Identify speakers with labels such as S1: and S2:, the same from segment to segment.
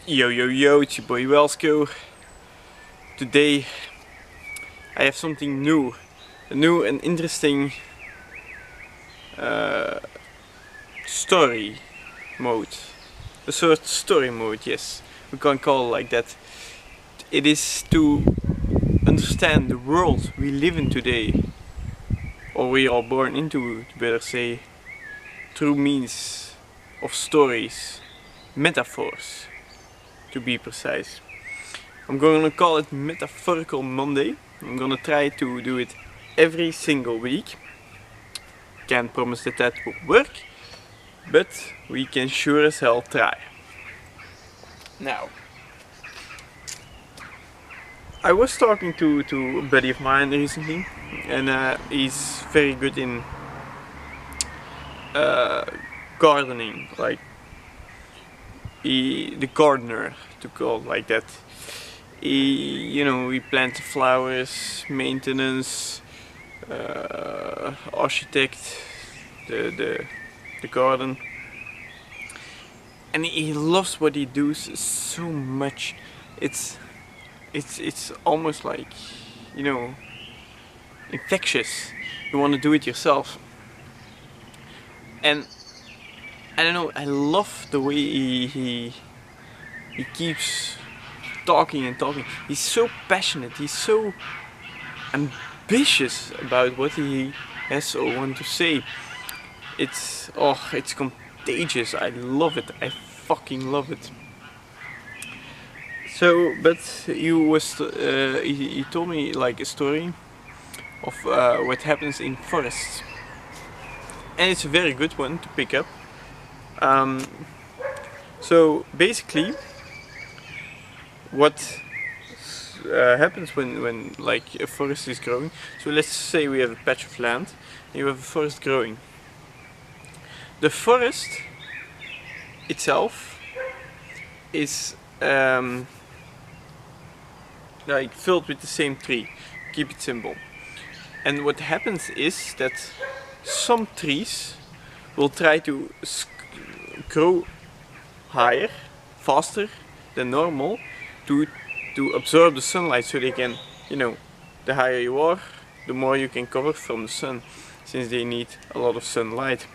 S1: Yo yo yo, it's your boy Whelsko. Today I have something new, a new and interesting story mode. A sort of story mode, yes, we can call it like that. It is to understand the world we live in today, or we are born into, to better say, through means of stories, metaphors, to be precise. I'm going to call it Metaphorical Monday. I'm going to try to do it every single week. Can't promise that that will work, but we can sure as hell try. Now, I was talking to a buddy of mine recently, and he's very good in gardening, like the gardener, to call it like that. He plants flowers, maintenance, architect, the garden, and he loves what he does so much. It's almost like, infectious. You want to do it yourself, and I don't know. I love the way he keeps talking and talking. He's so passionate, he's so ambitious about what he has or want to say. It's contagious. I love it. I fucking love it. So, but he told me like a story of what happens in forests, and it's a very good one to pick up. So basically, what happens when like a forest is growing. So let's say we have a patch of land and you have a forest growing. The forest itself is like filled with the same tree. Keep it simple. And what happens is that some trees will try to grow higher, faster than normal, to absorb the sunlight, so they can, the higher you are, the more you can cover from the sun, since they need a lot of sunlight.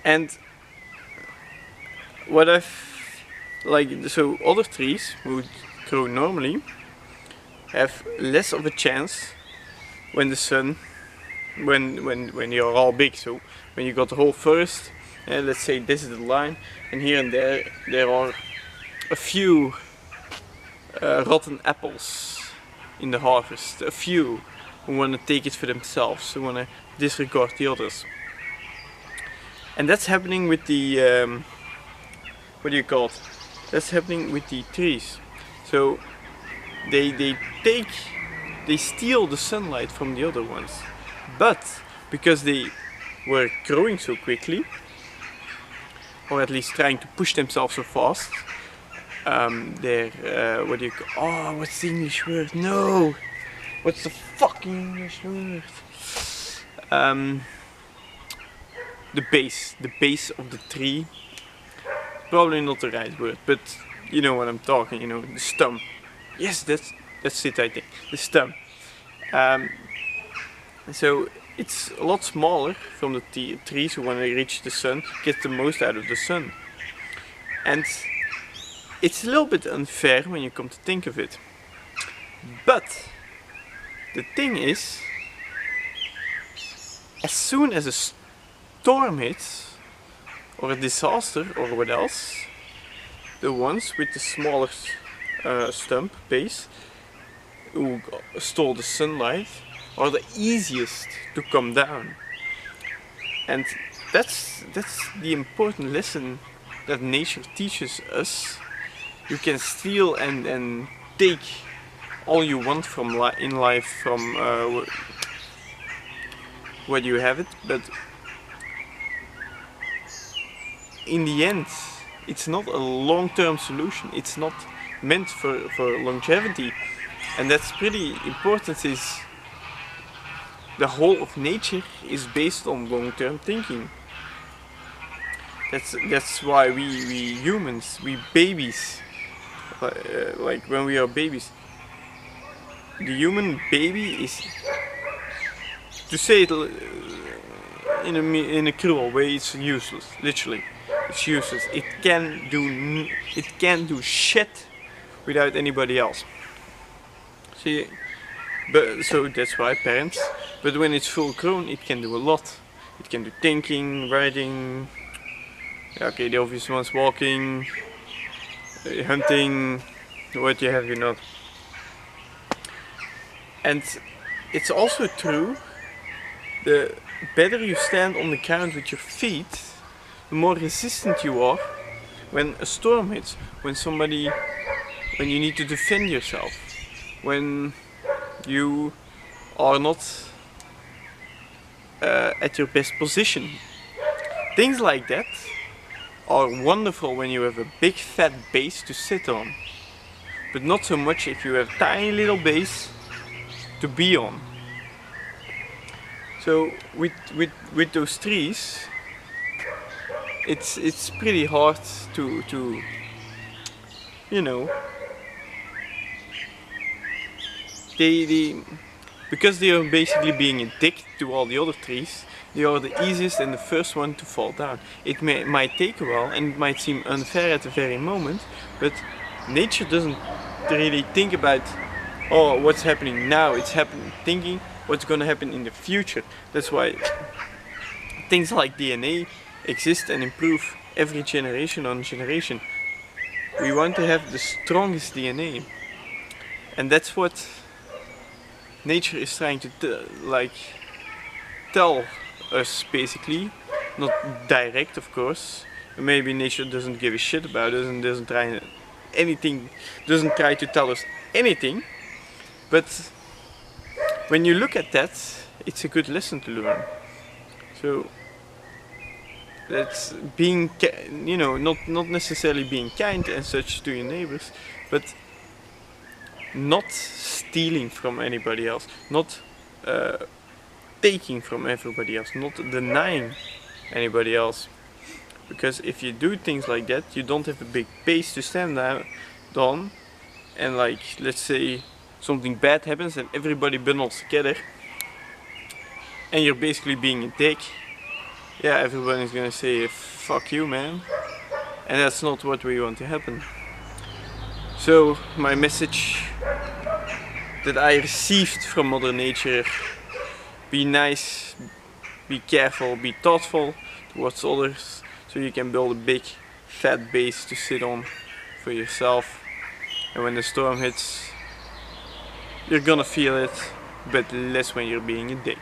S1: And what so other trees who grow normally have less of a chance when the sun, when you're all big. So when you got the whole forest, let's say this is the line, and here and there are a few rotten apples in the harvest, a few who want to take it for themselves, who want to disregard the others. And that's happening with the what do you call it? That's happening with the trees. So they steal the sunlight from the other ones, but because they were growing so quickly, or at least trying to push themselves so fast, they're what do you call? Oh, what's the English word? No, what's the fucking English word? The base of the tree. Probably not the right word, but you know what I'm talking. The stump. Yes, that's it. I think the stump. So it's a lot smaller from the trees who want to reach the sun, get the most out of the sun. And it's a little bit unfair when you come to think of it. But the thing is, as soon as a storm hits, or a disaster, or what else, the ones with the smaller stump base, who stole the sunlight, are the easiest to come down. And that's the important lesson that nature teaches us. You can steal and take all you want from in life from where you have it, but in the end it's not a long-term solution. It's not meant for longevity, and that's pretty important, since the whole of nature is based on long-term thinking. That's why we humans, we babies, like when we are babies, the human baby is, to say it in a cruel way, it's useless. Literally, it's useless. It can't do shit without anybody else. See, so that's why parents. But when it's full grown, it can do a lot. It can do thinking, writing. Okay, the obvious ones: walking, hunting, what you have you not. And it's also true, the better you stand on the ground with your feet, the more resistant you are when a storm hits, when you need to defend yourself, when you are not at your best position. Things like that are wonderful when you have a big fat base to sit on, but not so much if you have a tiny little base to be on. So with those trees, it's pretty hard to you know, because they are basically being a dick to all the other trees, they are the easiest and the first one to fall down. It might take a while and it might seem unfair at the very moment, but nature doesn't really think about, oh, what's happening now. It's thinking what's gonna happen in the future. That's why things like DNA exist and improve every generation on generation. We want to have the strongest DNA, and that's what nature is trying to tell us, basically. Not direct, of course. Maybe nature doesn't give a shit about us and doesn't try to tell us anything, but when you look at that, it's a good lesson to learn. So that's being, you know, not necessarily being kind and such to your neighbors, but not stealing from anybody else, not taking from everybody else, not denying anybody else. Because if you do things like that, you don't have a big base to stand on, and like, let's say something bad happens and everybody bundles together and you're basically being a dick, yeah, everybody's gonna say fuck you, man, and that's not what we want to happen. So my message that I received from Mother Nature: be nice, be careful, be thoughtful towards others, so you can build a big fat base to sit on for yourself, and when the storm hits, you're gonna feel it, but less when you're being a dick.